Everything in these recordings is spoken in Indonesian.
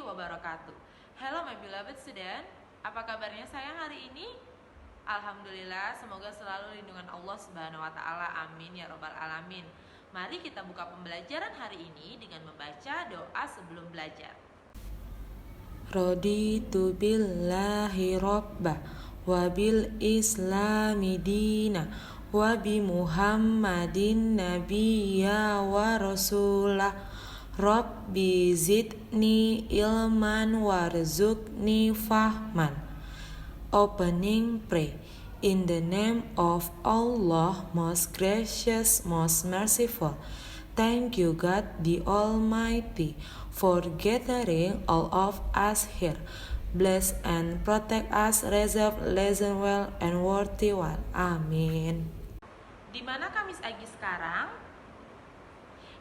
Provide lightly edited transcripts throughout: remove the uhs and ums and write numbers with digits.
wabarakatuh. Hello my beloved student, apa kabarnya sayang hari ini? Alhamdulillah, semoga selalu lindungan Allah Subhanahu wa taala. Amin ya robbal alamin. Mari kita buka pembelajaran hari ini dengan membaca doa sebelum belajar. Raditu billahi rabbah wa bil islami dina wa bi muhammadin nabiyya wa rasulah. Rabbi zidni ilman warzuqni fahman. Opening pray. In the name of Allah, most gracious, most merciful. Thank you, God the Almighty, for gathering all of us here. Bless and protect us, reserve, listen well, and worthy well. Amin. Di mana Kamis Agi sekarang?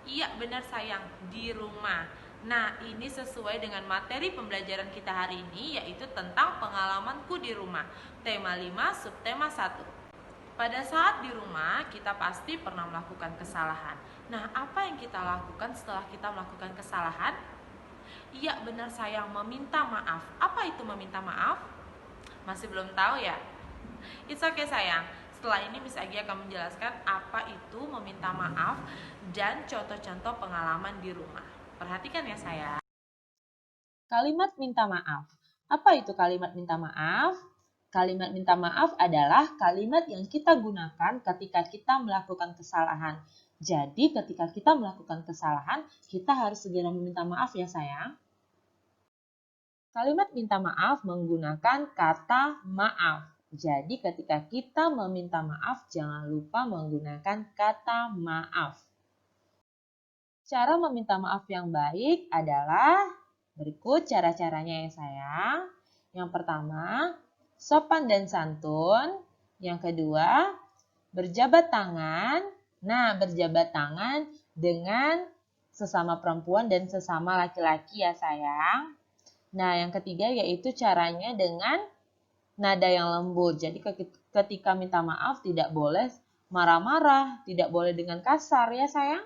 Iya benar sayang, di rumah. Nah, ini sesuai dengan materi pembelajaran kita hari ini, yaitu tentang pengalamanku di rumah. Tema 5, subtema 1. Pada saat di rumah, kita pasti pernah melakukan kesalahan. Nah, apa yang kita lakukan setelah kita melakukan kesalahan? Iya benar sayang, meminta maaf. Apa itu meminta maaf? Masih belum tahu ya? It's okay sayang. Setelah ini Miss Agi akan menjelaskan apa itu meminta maaf dan contoh-contoh pengalaman di rumah. Perhatikan ya sayang. Kalimat minta maaf. Apa itu kalimat minta maaf? Kalimat minta maaf adalah kalimat yang kita gunakan ketika kita melakukan kesalahan. Jadi ketika kita melakukan kesalahan, kita harus segera meminta maaf ya sayang. Kalimat minta maaf menggunakan kata maaf. Jadi ketika kita meminta maaf, jangan lupa menggunakan kata maaf. Cara meminta maaf yang baik adalah berikut cara-caranya ya sayang. Yang pertama, sopan dan santun. Yang kedua, berjabat tangan. Nah, berjabat tangan dengan sesama perempuan dan sesama laki-laki ya sayang. Nah, yang ketiga yaitu caranya dengan nada yang lembut. Jadi ketika minta maaf tidak boleh marah-marah, tidak boleh dengan kasar ya sayang.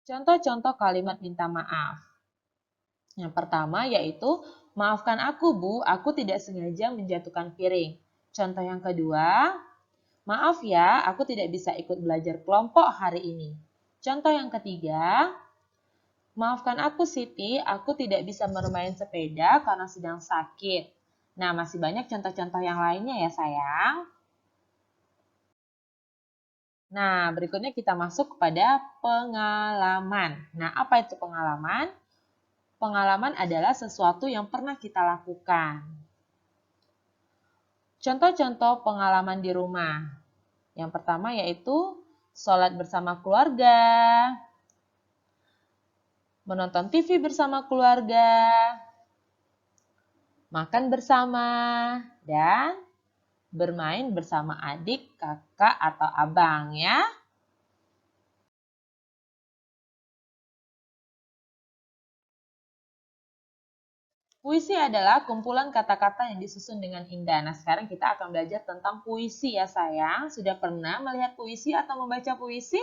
Contoh-contoh kalimat minta maaf. Yang pertama yaitu, maafkan aku Bu, aku tidak sengaja menjatuhkan piring. Contoh yang kedua, maaf ya, aku tidak bisa ikut belajar kelompok hari ini. Contoh yang ketiga, maafkan aku Siti, aku tidak bisa bermain sepeda karena sedang sakit. Nah, masih banyak contoh-contoh yang lainnya ya sayang. Nah, berikutnya kita masuk kepada pengalaman. Nah, apa itu pengalaman? Pengalaman adalah sesuatu yang pernah kita lakukan. Contoh-contoh pengalaman di rumah. Yang pertama yaitu sholat bersama keluarga, menonton TV bersama keluarga, makan bersama, dan bermain bersama adik, kakak, atau abang ya. Puisi adalah kumpulan kata-kata yang disusun dengan indah. Nah, sekarang kita akan belajar tentang puisi ya sayang. Sudah pernah melihat puisi atau membaca puisi?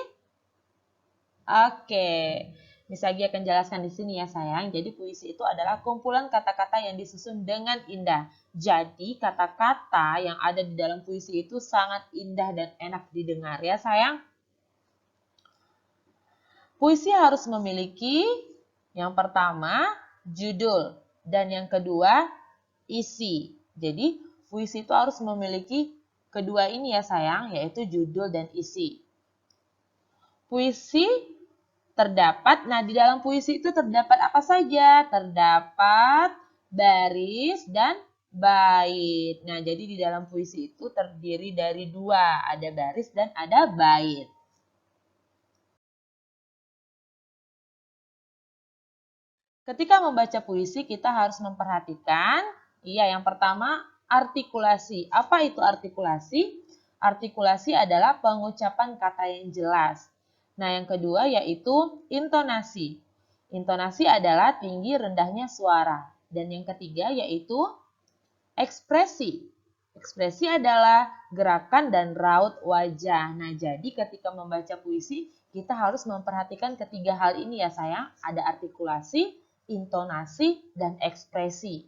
Oke. Miss Agi akan jelaskan di sini ya sayang. Jadi puisi itu adalah kumpulan kata-kata yang disusun dengan indah. Jadi kata-kata yang ada di dalam puisi itu sangat indah dan enak didengar ya sayang. Puisi harus memiliki yang pertama judul dan yang kedua isi. Jadi puisi itu harus memiliki kedua ini ya sayang, yaitu judul dan isi. Puisi terdapat, nah di dalam puisi itu terdapat apa saja? Terdapat baris dan bait. Nah jadi di dalam puisi itu terdiri dari dua, ada baris dan ada bait. Ketika membaca puisi, kita harus memperhatikan, yang pertama artikulasi. Apa itu artikulasi? Artikulasi adalah pengucapan kata yang jelas. Nah, yang kedua yaitu intonasi. Intonasi adalah tinggi rendahnya suara. Dan yang ketiga yaitu ekspresi. Ekspresi adalah gerakan dan raut wajah. Nah, jadi ketika membaca puisi, kita harus memperhatikan ketiga hal ini ya sayang. Ada artikulasi, intonasi, dan ekspresi.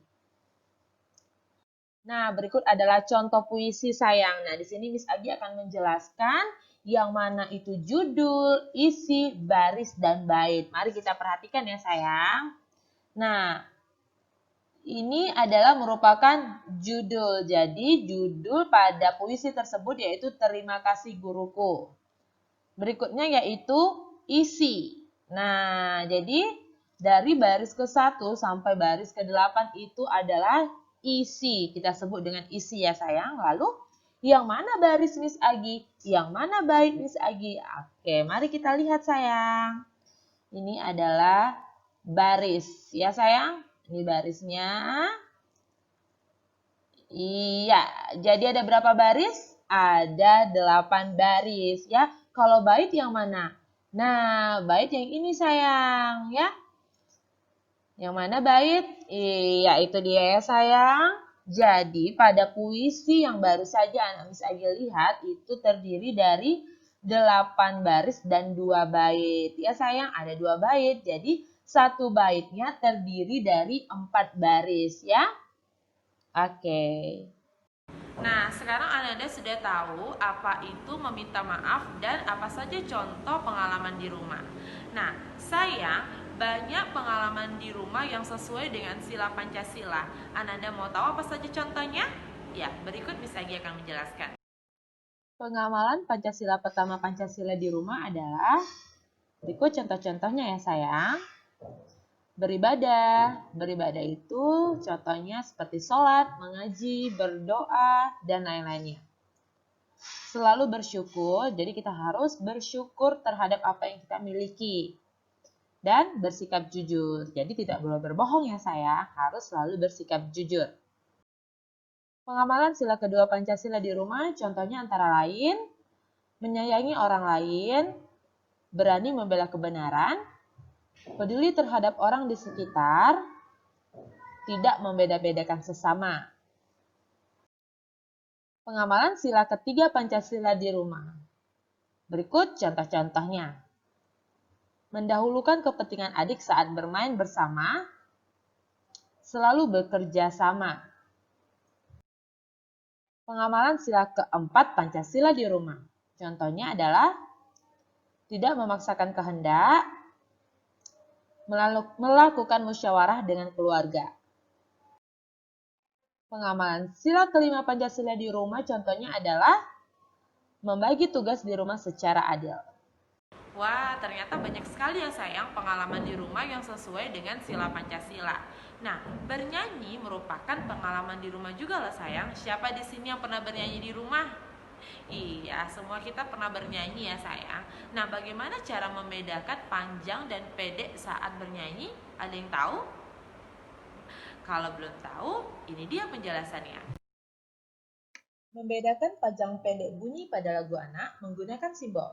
Nah, berikut adalah contoh puisi sayang. Nah, di sini Miss Agi akan menjelaskan yang mana itu judul, isi, baris, dan bait. Mari kita perhatikan ya sayang. Nah, ini adalah merupakan judul. Jadi, judul pada puisi tersebut yaitu Terima Kasih Guruku. Berikutnya yaitu isi. Nah, jadi dari baris ke-1 sampai baris ke-8 itu adalah isi. Kita sebut dengan isi ya sayang. Lalu yang mana baris Miss Agi? Yang mana bait Miss Agi? Oke, mari kita lihat sayang. Ini adalah baris ya sayang. Ini barisnya. Iya, jadi ada berapa baris? Ada 8 baris ya. Kalau bait yang mana? Nah, bait yang ini sayang ya. Yang mana bait? Iya, itu dia ya sayang. Jadi pada puisi yang baru saja Anak Miss Agi lihat itu terdiri dari 8 baris dan 2 bait. Ya sayang, ada 2 bait. Jadi satu baitnya terdiri dari 4 baris ya. Oke. Nah, sekarang Ananda sudah tahu apa itu meminta maaf dan apa saja contoh pengalaman di rumah. Nah, saya banyak pengalaman di rumah yang sesuai dengan sila Pancasila. Ananda mau tahu apa saja contohnya? Ya, berikut Miss Agi akan menjelaskan. Pengamalan Pancasila pertama Pancasila di rumah adalah berikut contoh-contohnya ya sayang. Beribadah. Beribadah itu contohnya seperti sholat, mengaji, berdoa, dan lain-lainnya. Selalu bersyukur, jadi kita harus bersyukur terhadap apa yang kita miliki. Dan bersikap jujur, jadi tidak boleh berbohong ya sayang, harus selalu bersikap jujur. Pengamalan sila kedua Pancasila di rumah contohnya antara lain menyayangi orang lain, berani membela kebenaran, peduli terhadap orang di sekitar, tidak membeda-bedakan sesama. Pengamalan sila ketiga Pancasila di rumah. Berikut contoh-contohnya. Mendahulukan kepentingan adik saat bermain bersama, selalu bekerja sama. Pengamalan sila keempat Pancasila di rumah. Contohnya adalah tidak memaksakan kehendak, melakukan musyawarah dengan keluarga. Pengamalan sila kelima Pancasila di rumah contohnya adalah membagi tugas di rumah secara adil. Wah, ternyata banyak sekali ya sayang pengalaman di rumah yang sesuai dengan sila Pancasila. Nah, bernyanyi merupakan pengalaman di rumah juga lah sayang. Siapa di sini yang pernah bernyanyi di rumah? Iya, semua kita pernah bernyanyi ya sayang. Nah, bagaimana cara membedakan panjang dan pendek saat bernyanyi? Ada yang tahu? Kalau belum tahu, ini dia penjelasannya. Membedakan panjang pendek bunyi pada lagu anak menggunakan simbol.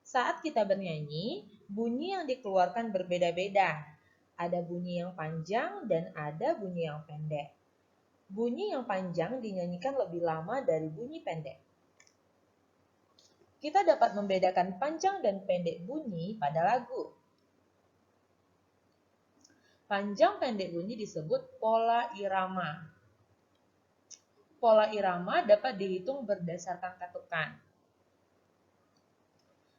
Saat kita bernyanyi, bunyi yang dikeluarkan berbeda-beda. Ada bunyi yang panjang dan ada bunyi yang pendek. Bunyi yang panjang dinyanyikan lebih lama dari bunyi pendek. Kita dapat membedakan panjang dan pendek bunyi pada lagu. Panjang pendek bunyi disebut pola irama. Pola irama dapat dihitung berdasarkan ketukan.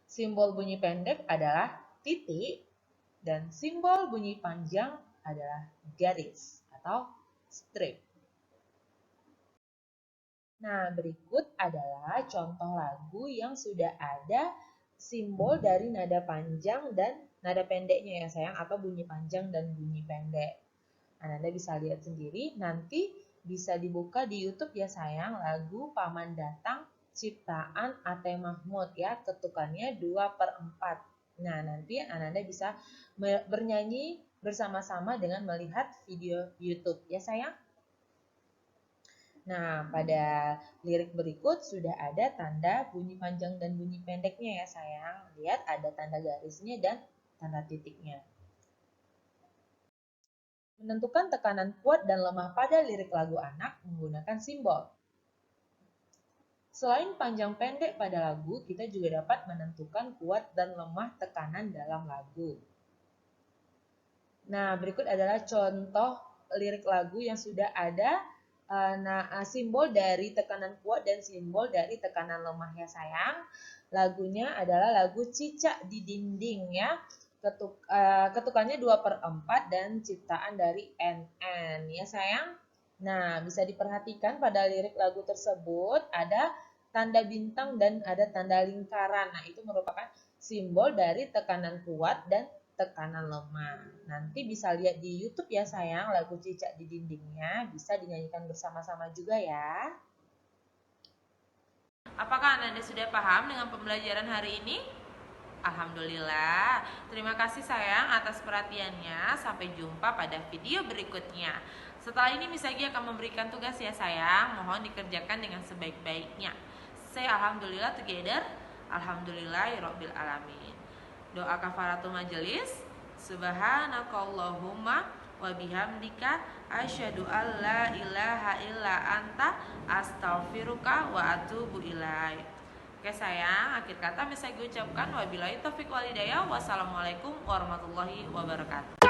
Simbol bunyi pendek adalah titik dan simbol bunyi panjang adalah garis atau strip. Nah, berikut adalah contoh lagu yang sudah ada simbol dari nada panjang dan nada pendeknya ya sayang, atau bunyi panjang dan bunyi pendek. Anda bisa lihat sendiri, nanti bisa dibuka di YouTube ya sayang, lagu Paman Datang ciptaan Ate Mahmud ya, ketukannya 2/4. Nah, nanti Anda bisa bernyanyi bersama-sama dengan melihat video YouTube ya sayang. Nah, pada lirik berikut sudah ada tanda bunyi panjang dan bunyi pendeknya ya sayang. Lihat ada tanda garisnya dan tanda titiknya. Menentukan tekanan kuat dan lemah pada lirik lagu anak menggunakan simbol. Selain panjang pendek pada lagu, kita juga dapat menentukan kuat dan lemah tekanan dalam lagu. Nah, berikut adalah contoh lirik lagu yang sudah ada simbol dari tekanan kuat dan simbol dari tekanan lemah ya sayang. Lagunya adalah lagu Cicak di Dinding ya. Ketukannya 2/4 dan ciptaan dari NN ya sayang. Nah, bisa diperhatikan pada lirik lagu tersebut ada tanda bintang dan ada tanda lingkaran. Nah, itu merupakan simbol dari tekanan kuat dan tekanan lemah. Nanti bisa lihat di YouTube ya sayang, lagu Cicak di Dindingnya bisa dinyanyikan bersama-sama juga ya. Apakah Anda sudah paham dengan pembelajaran hari ini? Alhamdulillah. Terima kasih sayang atas perhatiannya. Sampai jumpa pada video berikutnya. Setelah ini Miss Agi akan memberikan tugas ya sayang. Mohon dikerjakan dengan sebaik-baiknya. Say alhamdulillah together. Alhamdulillahirabbil alamin. Doa kafaratul majelis. Subhanakallahumma wa bihamdika asyhadu an la ilaha illa anta astaghfiruka wa atubu ilaik. Oke sayang, akhir kata bisa gue ucapkan wabillahi taufiq walhidayah. Wassalamualaikum warahmatullahi wabarakatuh.